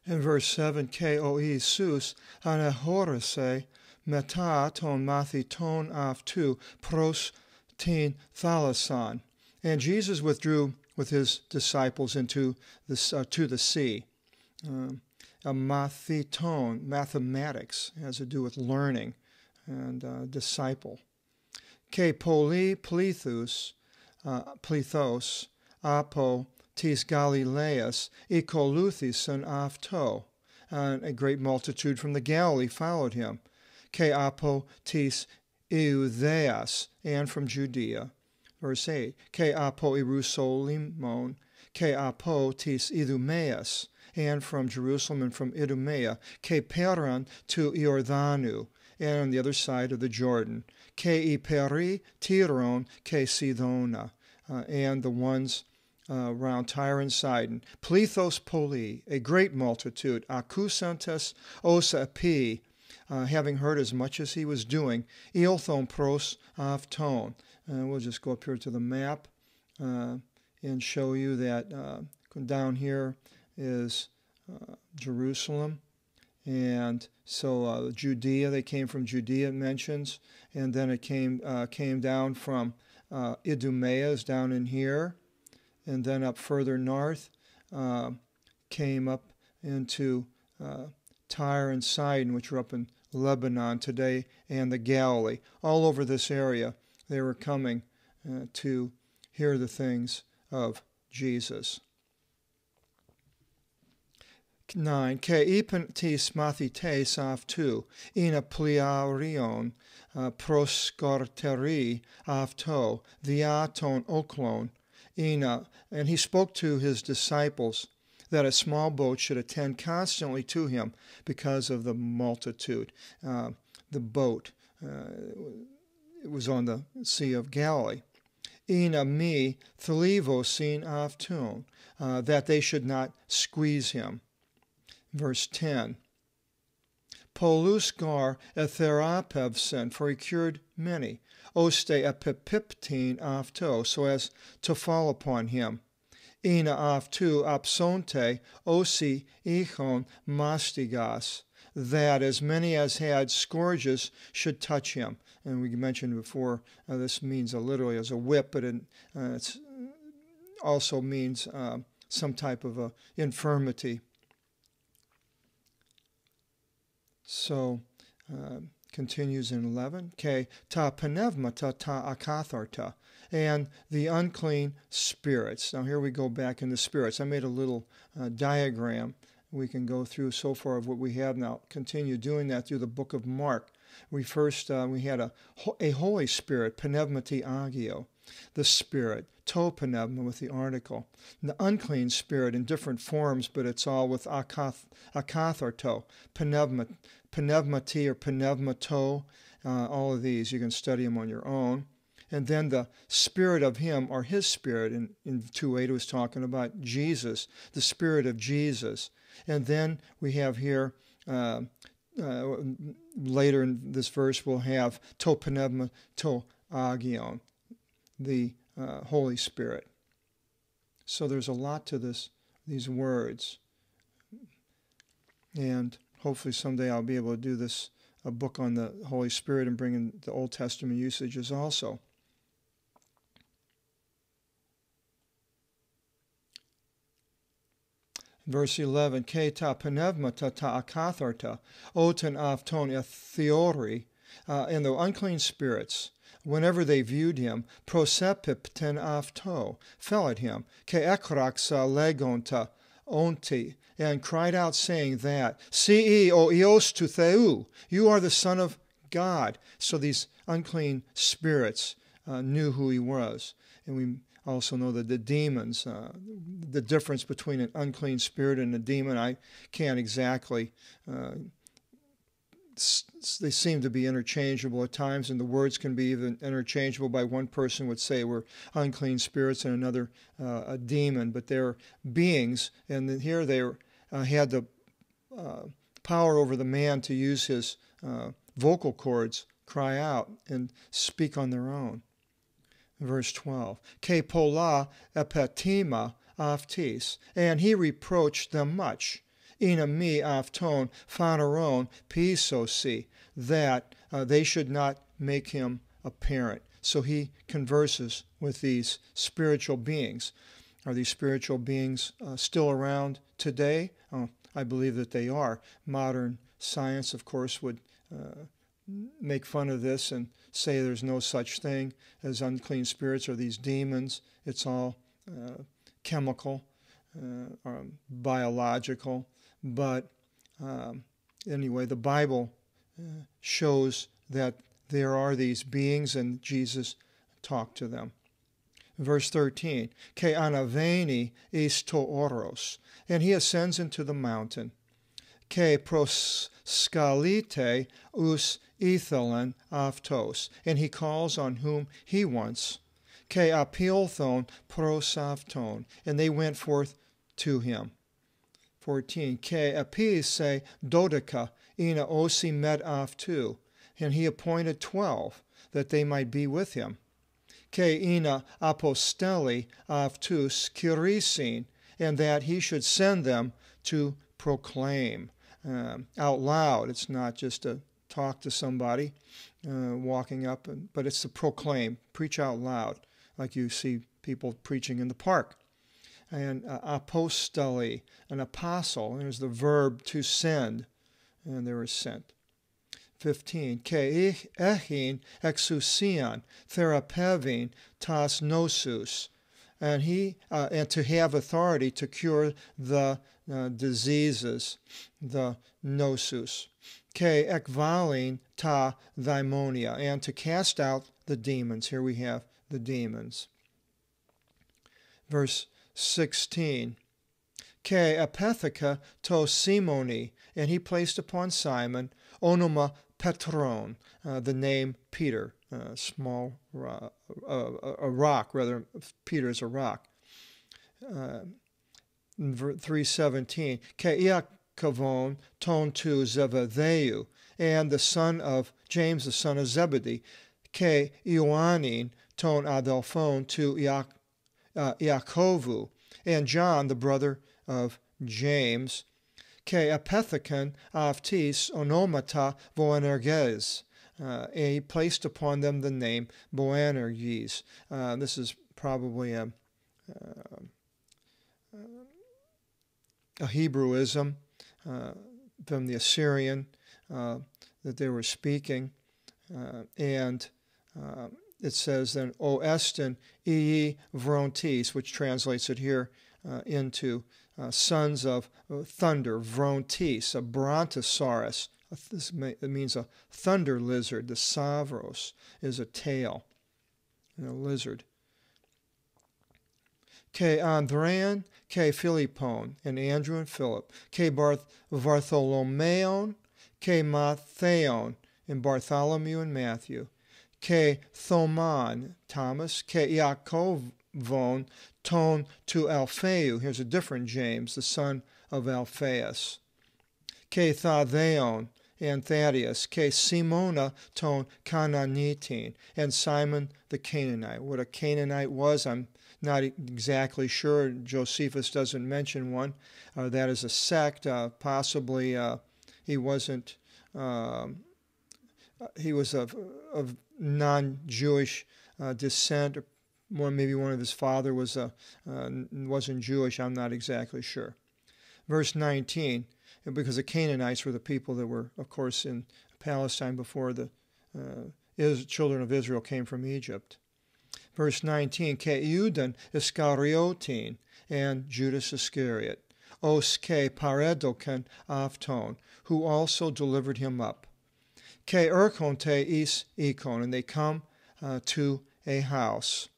In verse 7, Ke o Isus anahorese meta ton mathi ton aftu pros tin thalasan. And Jesus withdrew with his disciples into to the sea. Mathiton, mathematics, has to do with learning, and disciple. Ke poli plethos, apo tis Galileas, ekoluthison afto. And a great multitude from the Galilee followed him. Ke apo tis Eutheas, and from Judea. Verse 8. Ke apo Jerusalemon, ke apo tis Idumeas, and from Jerusalem and from Idumea, ke peran to Iordanu, and on the other side of the Jordan, ke iperi Tiron, ke Sidona, and the ones around Tyre and Sidon. Plethos poli, a great multitude, accusantes osa epi, having heard as much as he was doing, ilthon pros afton. And we'll just go up here to the map and show you that down here is Jerusalem, and so Judea. They came from Judea, it mentions, and then it came down from Idumea, is down in here, and then up further north, came up into Tyre and Sidon, which are up in Lebanon today, and the Galilee. All over this area, they were coming to hear the things of Jesus. 9. Ke ipentis mathites aftu, ina pliaurion proscorteri afto, diaton oklon, ina. And he spoke to his disciples that a small boat should attend constantly to him because of the multitude. The boat, it was on the Sea of Galilee. Ina mi thalivosin aftun, that they should not squeeze him. Verse 10. Polusgar etherapevsen, for he cured many. Oste epipiptine afto, so as to fall upon him. Ina aftu apsonte osi ichon mastigas, that as many as had scourges should touch him. And we mentioned before, this means literally as a whip, but it also means some type of infirmity. So, continues in 11. Ke ta pneumata ta akatharta, and the unclean spirits. Now here we go back in the spirits. I made a little diagram we can go through so far of what we have now. Continue doing that through the book of Mark. We had a Holy Spirit, pneumati agio, the Spirit, to pneuma with the article. The unclean spirit in different forms, but it's all with akatharto, pneumati or pneumato, all of these. You can study them on your own. And then the spirit of him, or his spirit, in 2:8 it was talking about Jesus, the spirit of Jesus. And then we have here, later in this verse, we'll have to pneumato agion, the Holy Spirit. So there's a lot to these words. And hopefully someday I'll be able to do a book on the Holy Spirit and bring in the Old Testament usages also. Verse 11, Ke ta pneumata ta akatharta, oten afton theori, and the unclean spirits, whenever they viewed him, prosepipten afto, fell at him, ke ekraxa legonta onti, and cried out, saying that, Cii o ios tu theou, you are the Son of God. So these unclean spirits knew who he was. And we also know that the demons, the difference between an unclean spirit and a demon, I can't exactly, they seem to be interchangeable at times, and the words can be even interchangeable. By one person would say we're unclean spirits and another a demon, but they're beings, and here they had the power over the man to use his vocal cords, cry out, and speak on their own. Verse 12, Ke pola epetima aftis, and he reproached them much. ina mi afton phaneron pisosi, that they should not make him apparent. So he converses with these spiritual beings. Are these spiritual beings still around today? I believe that they are. Modern science, of course, would make fun of this and say there's no such thing as unclean spirits or these demons. It's all chemical, biological. But anyway, the Bible shows that there are these beings, and Jesus talked to them. Verse 13, Ke anaveni is to oros, and he ascends into the mountain. Ke proskalite us ethelen aftos, and he calls on whom he wants. Ke apilthon prosafton, and they went forth to him. 14, Ke apise dodeka ina osi med aftu, and he appointed 12 that they might be with him. Ke ina apostoli aftus kirisin, and that he should send them to proclaim out loud. It's not just to talk to somebody walking up, but it's to proclaim, preach out loud, like you see people preaching in the park. And apostoli, an apostle, there's the verb to send, and they were sent. 15. Ke echin exousian therapevin tas nosus, and to have authority to cure the diseases, the nosus. Ke ekvalin ta daimonia, and to cast out the demons. Here we have the demons. Verse 16. Ke apetheka to Simoni, and he placed upon Simon onoma Petron, the name Peter, a rock, rather. Peter is a rock. 3:17, Ke Iacovon ton tu Zebedeu, and the son of James, the son of Zebedee. Ke Ioannin ton Adelphon tu Iacovu, and John, the brother of James. Ke apethekon aftis onomata Boanerges, and he placed upon them the name Boanerges. This is probably a Hebrewism from the Assyrian that they were speaking, and it says then O Estin ii Vrontis, which translates it here into sons of thunder, Vrontis, a brontosaurus. It means a thunder lizard. The savros is a tail, a lizard. Ke Andrean, ke Philippon, and Andrew and Philip. Ke Bartholomeon, ke Mattheon, and Bartholomew and Matthew. Ke Thoman, Thomas. Ke Iacovon, ton to Alphaeus. Here's a different James, the son of Alphaeus. Ke Thaddeon, and Thaddeus. Ke Simona ton Canaanitin, and Simon the Canaanite. What a Canaanite was, I'm not exactly sure. Josephus doesn't mention one. That is a sect. Possibly he wasn't. He was of non-Jewish descent. Or maybe one of his father wasn't Jewish. I'm not exactly sure. Verse 19, because the Canaanites were the people that were, of course, in Palestine before the children of Israel came from Egypt. Verse 19, Ke Judan Iscariotin, and Judas Iscariot. Os ke paredoken afton, who also delivered him up. Ke erkonte is ikon, and they come to a house.